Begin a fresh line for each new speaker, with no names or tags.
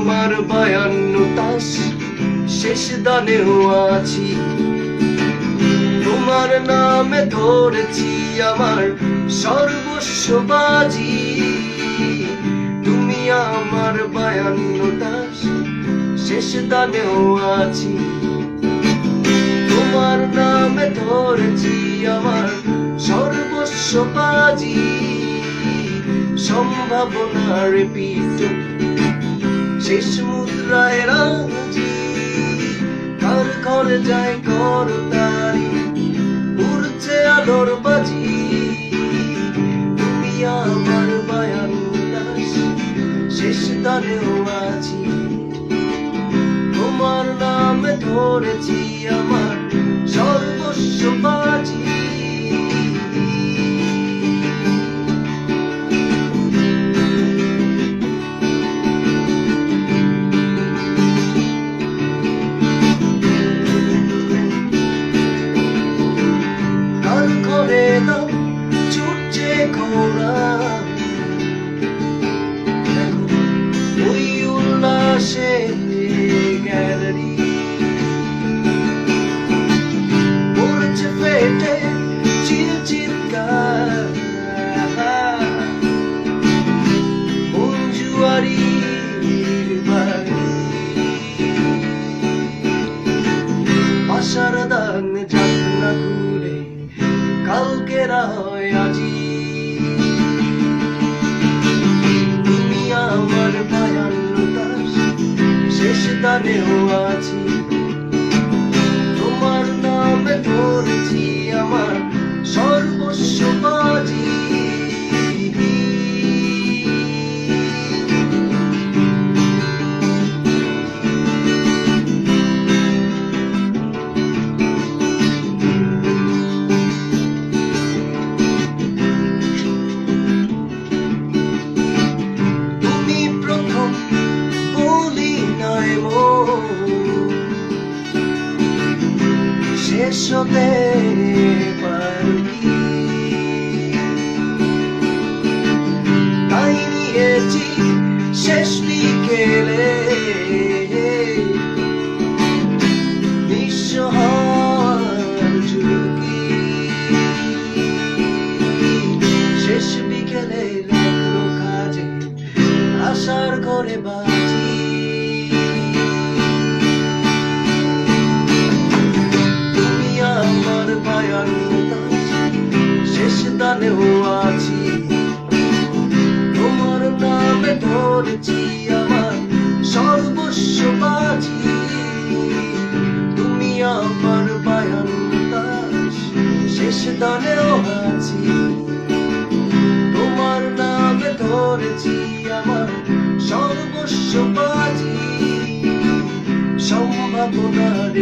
আমার 52 তাস শেষ দানেও আছি। তোমার নামে ধরেছি আমার সর্বস্ব বাজি। তুমি আমার 52 তাস শেষ দানেও আছি। তোমার নামে ধরেছি আমার সর্বস্ব বাজি। সম্ভাবনার পিঠ শেষ মুদ্রায় রাজি। কার ঘরে যায় করতালি উড়ছে আলোর বাজি। তুমি আমার 52 তাস শেষ দানেও আছি। তোমার নামে ধরেছি আমার সর্বস্ব বাজি। কার ঘরে না ছুটছে ঘোড়া, ওই উল্লাসে গ্যালারি পড়ছে ফেটে চিৎকার। মঞ্জুয়ারির বাড়ি আশার দান যাক না ঘুরে কালকের হয় আজি। তুমি আমার 52 তাস শেষ দানেও আছি। তোমার নামে ধরেছি আমার সর্বস্ব বাজি। তুমি প্রথম বলি নয় শেষ হতে পারি। তাই নিয়েছি শেষ বিকেলে নিঃস্ব হওয়ার ঝুঁকি। শেষ বিকেলে লেখলো কাজে আশার ঘরে বাজি। তুমি আমার 52 তাস শেষ দানেও আছি। তোমার নামে ধরেছি আমার সর্বস্ব বাজি। তুমি আমার 52 তাস শেষ দানেও আছি। তোমার নামে ধরেছি আমার সর্বস্ব বাজি। সম্ভাবনার